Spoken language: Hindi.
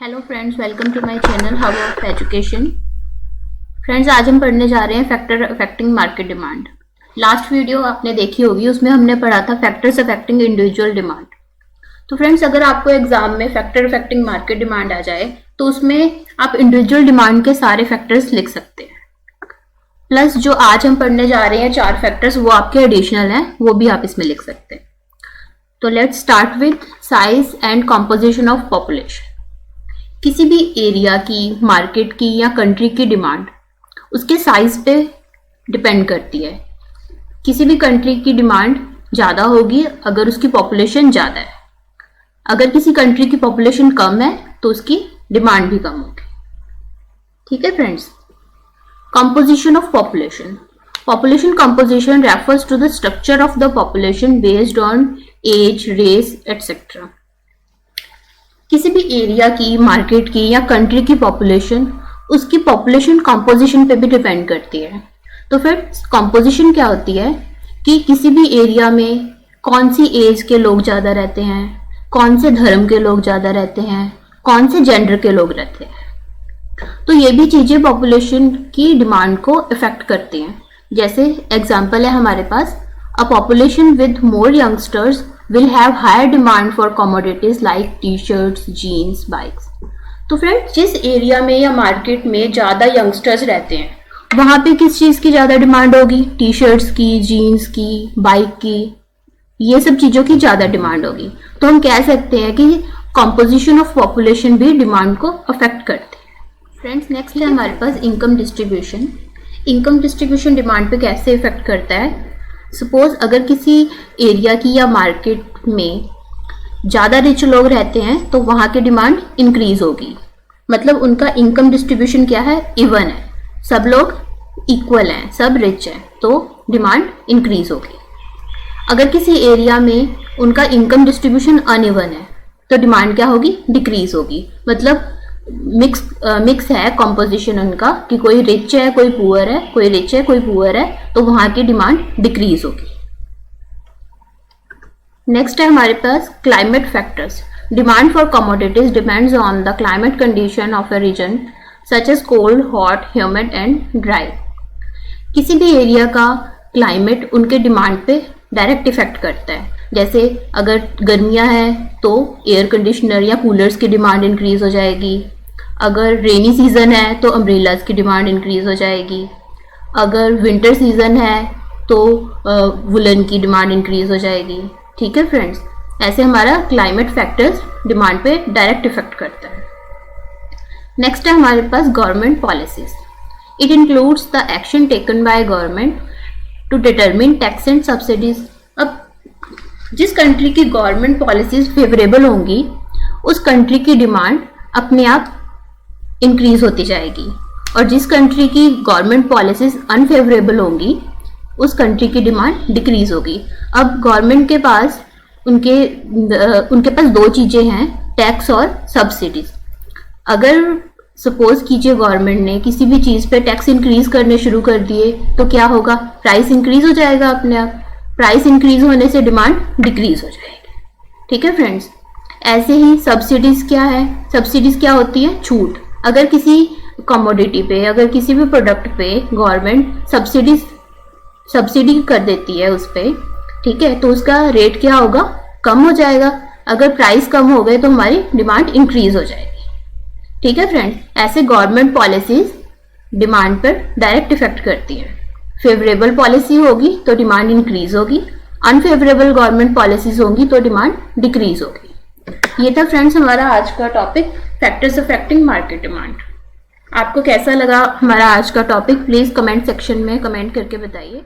Hello friends, welcome to my channel how of education. Friends, आज हम पढ़ने जा रहे हैं factor affecting market demand. Last video आपने देखी होगी, उसमें हमने पढ़ा था फैक्टर्स अफेक्टिंग इंडिविजुअल डिमांड। तो फ्रेंड्स, अगर आपको एग्जाम में फैक्टर अफेक्टिंग मार्केट डिमांड आ जाए तो उसमें आप इंडिविजुअल डिमांड के सारे फैक्टर्स लिख सकते हैं। प्लस जो आज हम पढ़ने जा रहे हैं 4 फैक्टर्स, वो आपके एडिशनल हैं, वो भी आप इसमें लिख सकते हैं। तो let's start with size and composition of population. किसी भी एरिया की, मार्केट की या कंट्री की डिमांड उसके साइज पे डिपेंड करती है। किसी भी कंट्री की डिमांड ज़्यादा होगी अगर उसकी पॉपुलेशन ज़्यादा है, अगर किसी कंट्री की पॉपुलेशन कम है तो उसकी डिमांड भी कम होगी। ठीक है friends. Composition of population. Population composition refers to the structure of the population based on age, race, etc. किसी भी एरिया की, मार्केट की या कंट्री की पॉपुलेशन उसकी पॉपुलेशन कंपोजिशन पे भी डिपेंड करती है। तो फिर कंपोजिशन क्या होती है कि किसी भी एरिया में कौन सी एज के लोग ज़्यादा रहते हैं, कौन से धर्म के लोग ज़्यादा रहते हैं, कौन से जेंडर के लोग रहते हैं। तो ये भी चीज़ें पॉपुलेशन की डिमांड को इफेक्ट करती हैं। जैसे एग्जाम्पल है हमारे पास, a population with more youngsters will have higher demand for commodities like T shirts, jeans, bikes. तो फ्रेंड्स, जिस एरिया में या मार्केट में ज़्यादा यंगस्टर्स रहते हैं वहाँ पे किस चीज़ की ज़्यादा डिमांड होगी? टी शर्ट्स की, जीन्स की, बाइक की, ये सब चीज़ों की ज़्यादा डिमांड होगी। तो हम कह सकते हैं कि कॉम्पोजिशन ऑफ पॉपुलेशन भी डिमांड को अफेक्ट करते हैं। फ्रेंड्स, नेक्स्ट है हमारे पास income distribution. Income distribution demand पे कैसे इफेक्ट करता है? सपोज अगर किसी एरिया की या मार्केट में ज़्यादा रिच लोग रहते हैं तो वहाँ की डिमांड इंक्रीज होगी। मतलब उनका इनकम डिस्ट्रीब्यूशन क्या है? इवन है, सब लोग इक्वल हैं, सब रिच हैं, तो डिमांड इंक्रीज होगी। अगर किसी एरिया में उनका इनकम डिस्ट्रीब्यूशन अनइवन है तो डिमांड क्या होगी? डिक्रीज होगी। मतलब मिक्स है कॉम्पोजिशन उनका कि कोई रिच है, कोई पुअर है, कोई रिच है, कोई पुअर है, तो वहां की डिमांड डिक्रीज होगी। नेक्स्ट है हमारे पास climate factors. Demand for commodities depends on the climate condition of a region such as cold, hot, humid and dry. किसी भी एरिया का क्लाइमेट उनके डिमांड पे डायरेक्ट इफेक्ट करता है। जैसे अगर गर्मियां हैं तो एयर कंडीशनर या कूलर्स की डिमांड इंक्रीज हो जाएगी। अगर रेनी सीजन है तो अम्ब्रेलाज की डिमांड इंक्रीज हो जाएगी। अगर विंटर सीजन है तो वुलन की डिमांड इंक्रीज हो जाएगी। ठीक है फ्रेंड्स, ऐसे हमारा क्लाइमेट फैक्टर्स डिमांड पे डायरेक्ट इफेक्ट करता है। नेक्स्ट है हमारे पास government policies. It includes the action taken by government to determine tax and subsidies. अब जिस कंट्री की गवर्नमेंट पॉलिसीज फेवरेबल होंगी उस कंट्री की डिमांड अपने आप इंक्रीज होती जाएगी, और जिस कंट्री की गवर्नमेंट पॉलिसीज अनफेवरेबल होंगी उस कंट्री की डिमांड डिक्रीज होगी। अब गवर्नमेंट के पास उनके पास 2 चीज़ें हैं, टैक्स और सब्सिडीज। अगर सपोज कीजिए गवर्नमेंट ने किसी भी चीज़ पे टैक्स इंक्रीज करने शुरू कर दिए तो क्या होगा? प्राइस इंक्रीज हो जाएगा अपने आप। प्राइस इंक्रीज होने से डिमांड डिक्रीज हो जाएगी। ठीक है फ्रेंड्स। ऐसे ही सब्सिडीज क्या है? सब्सिडीज क्या होती है? छूट। अगर किसी कमोडिटी पे, अगर किसी भी प्रोडक्ट पे गवर्नमेंट सब्सिडी कर देती है उस पे, ठीक है, तो उसका रेट क्या होगा? कम हो जाएगा। अगर प्राइस कम हो गए तो हमारी डिमांड इंक्रीज हो जाएगी। ठीक है फ्रेंड्स, ऐसे गवर्नमेंट पॉलिसीज डिमांड पर डायरेक्ट इफेक्ट करती है। फेवरेबल पॉलिसी होगी तो डिमांड इंक्रीज होगी, अनफेवरेबल गवर्नमेंट पॉलिसीज होंगी तो डिमांड डिक्रीज होगी। ये था फ्रेंड्स हमारा आज का topic, factors affecting market demand. आपको कैसा लगा हमारा आज का टॉपिक? प्लीज कमेंट सेक्शन में कमेंट करके बताइए।